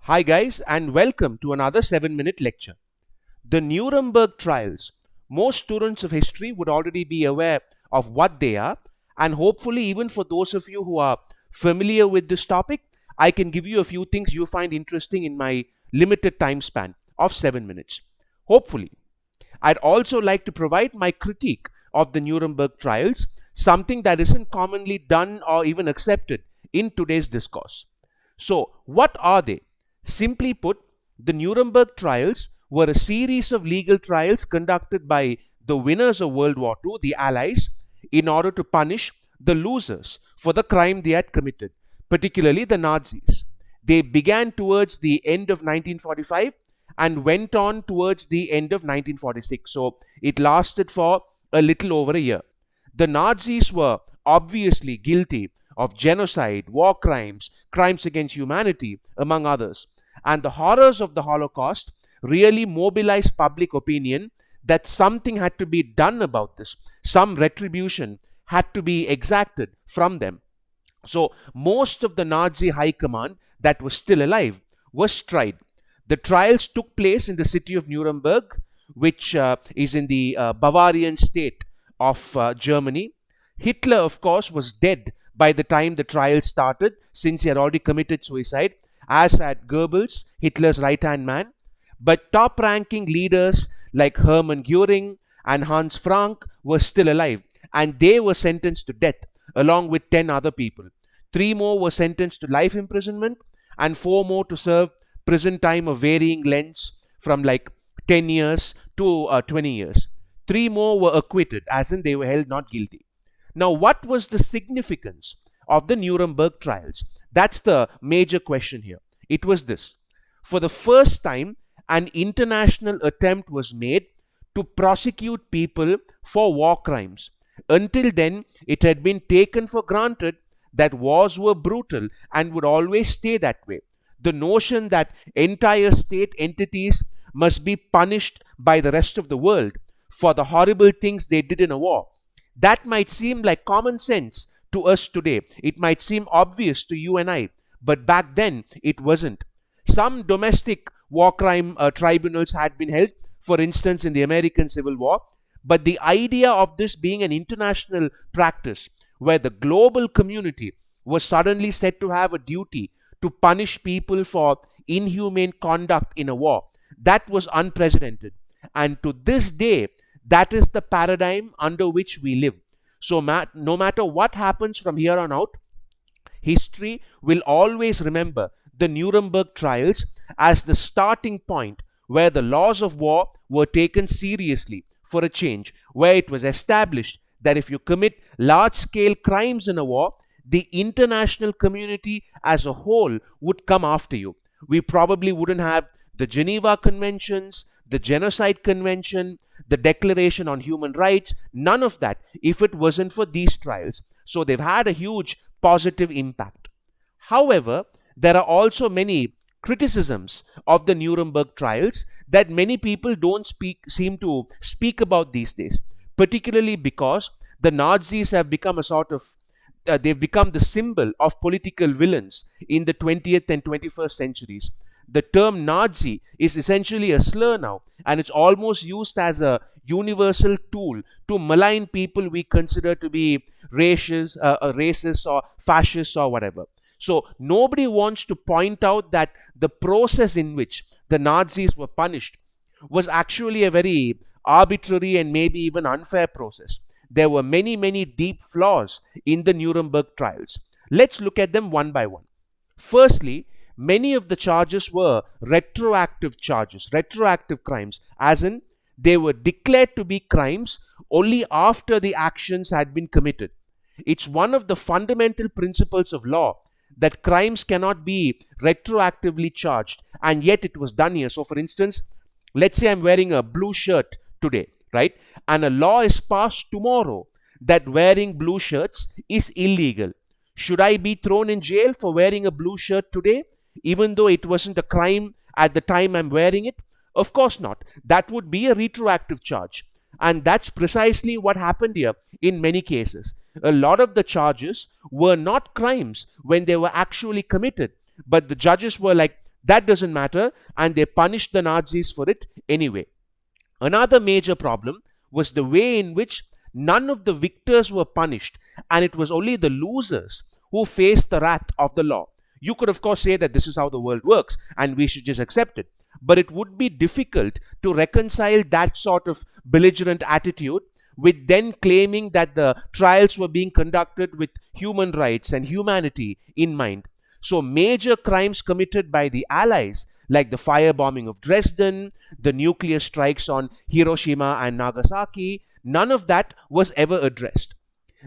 Hi guys, and welcome to another 7-minute lecture. The Nuremberg Trials. Most students of history would already be aware of what they are, and hopefully even for those of you who are familiar with this topic, I can give you a few things you find interesting in my limited time span of 7 minutes. Hopefully. I'd also like to provide my critique of the Nuremberg Trials, something that isn't commonly done or even accepted in today's discourse. So, what are they? Simply put, the Nuremberg Trials were a series of legal trials conducted by the winners of World War II, the Allies, in order to punish the losers for the crime they had committed, particularly the Nazis. They began towards the end of 1945 and went on towards the end of 1946. So it lasted for a little over a year. The Nazis were obviously guilty of genocide, war crimes, crimes against humanity, among others. And the horrors of the Holocaust really mobilized public opinion that something had to be done about this. Some retribution had to be exacted from them. So most of the Nazi high command that was still alive was tried. The trials took place in the city of Nuremberg, which is in the Bavarian state of Germany. Hitler, of course, was dead by the time the trial started, since he had already committed suicide, as had Goebbels, Hitler's right-hand man. But top-ranking leaders like Hermann Göring and Hans Frank were still alive, and they were sentenced to death, along with 10 other people. 3 more were sentenced to life imprisonment, and 4 more to serve prison time of varying lengths from like 10 years to 20 years. 3 more were acquitted, as in they were held not guilty. Now, what was the significance of the Nuremberg trials? That's the major question here. It was this. For the first time, an international attempt was made to prosecute people for war crimes. Until then, it had been taken for granted that wars were brutal and would always stay that way. The notion that entire state entities must be punished by the rest of the world for the horrible things they did in a war. That might seem like common sense to us today. It might seem obvious to you and I, but back then it wasn't. Some domestic war crime tribunals had been held, for instance in the American Civil War, but the idea of this being an international practice where the global community was suddenly said to have a duty to punish people for inhumane conduct in a war, that was unprecedented. And to this day, that is the paradigm under which we live. So no matter what happens from here on out, history will always remember the Nuremberg trials as the starting point where the laws of war were taken seriously for a change, where it was established that if you commit large-scale crimes in a war, the international community as a whole would come after you. We probably wouldn't have the Geneva Conventions, the Genocide Convention, the Declaration on Human Rights, none of that if it wasn't for these trials. So they've had a huge positive impact. However, there are also many criticisms of the Nuremberg trials that many people don't seem to speak about these days, particularly because the Nazis have become a sort of they've become the symbol of political villains in the 20th and 21st centuries. The term Nazi is essentially a slur now, and it's almost used as a universal tool to malign people we consider to be racist or fascist or whatever. So nobody wants to point out that the process in which the Nazis were punished was actually a very arbitrary and maybe even unfair process. There were many, many deep flaws in the Nuremberg trials. Let's look at them one by one. Firstly, many of the charges were retroactive charges, retroactive crimes, as in they were declared to be crimes only after the actions had been committed. It's one of the fundamental principles of law that crimes cannot be retroactively charged, and yet it was done here. So for instance, let's say I'm wearing a blue shirt today, right? And a law is passed tomorrow that wearing blue shirts is illegal. Should I be thrown in jail for wearing a blue shirt today, even though it wasn't a crime at the time I'm wearing it? Of course not. That would be a retroactive charge. And that's precisely what happened here in many cases. A lot of the charges were not crimes when they were actually committed, but the judges were like, That doesn't matter, and they punished the Nazis for it anyway. Another major problem was the way in which none of the victors were punished, and it was only the losers who faced the wrath of the law. You could, of course, say that this is how the world works and we should just accept it. But it would be difficult to reconcile that sort of belligerent attitude with then claiming that the trials were being conducted with human rights and humanity in mind. So major crimes committed by the Allies, like the firebombing of Dresden, the nuclear strikes on Hiroshima and Nagasaki, none of that was ever addressed.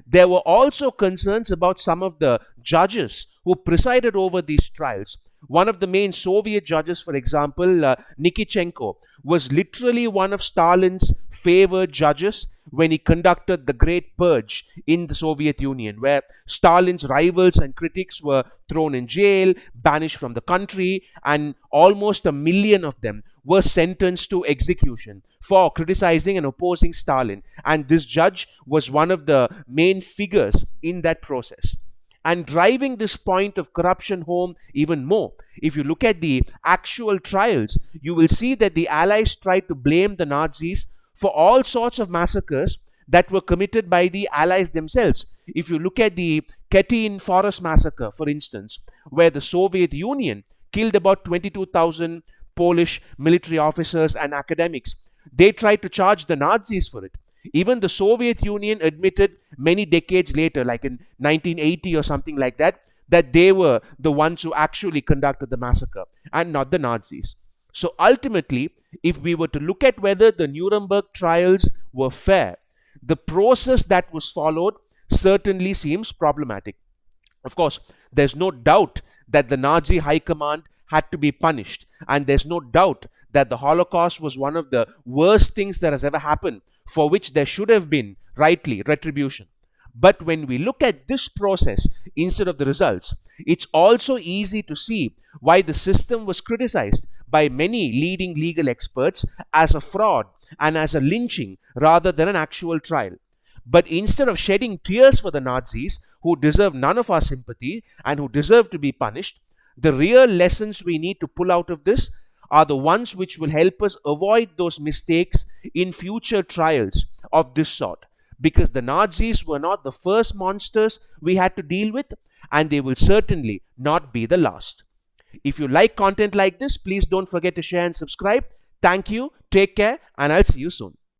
There were also concerns about some of the judges who presided over these trials. One of the main Soviet judges, for example, Nikitchenko, was literally one of Stalin's favored judges when he conducted the Great Purge in the Soviet Union, where Stalin's rivals and critics were thrown in jail, banished from the country, and almost 1 million of them were sentenced to execution for criticizing and opposing Stalin. And this judge was one of the main figures in that process. And driving this point of corruption home even more, if you look at the actual trials, you will see that the Allies tried to blame the Nazis for all sorts of massacres that were committed by the Allies themselves. If you look at the Katyn Forest massacre, for instance, where the Soviet Union killed about 22,000 Polish military officers and academics, they tried to charge the Nazis for it. Even the Soviet Union admitted many decades later, like in 1980 or something like that, that they were the ones who actually conducted the massacre and not the Nazis. So ultimately, if we were to look at whether the Nuremberg trials were fair, the process that was followed certainly seems problematic. Of course, there's no doubt that the Nazi high command had to be punished, and there's no doubt that the Holocaust was one of the worst things that has ever happened, for which there should have been, rightly, retribution. But when we look at this process instead of the results, it's also easy to see why the system was criticized by many leading legal experts as a fraud and as a lynching rather than an actual trial. But instead of shedding tears for the Nazis, who deserve none of our sympathy and who deserve to be punished, the real lessons we need to pull out of this are the ones which will help us avoid those mistakes in future trials of this sort. Because the Nazis were not the first monsters we had to deal with, and they will certainly not be the last. If you like content like this, please don't forget to share and subscribe. Thank you, take care, and I'll see you soon.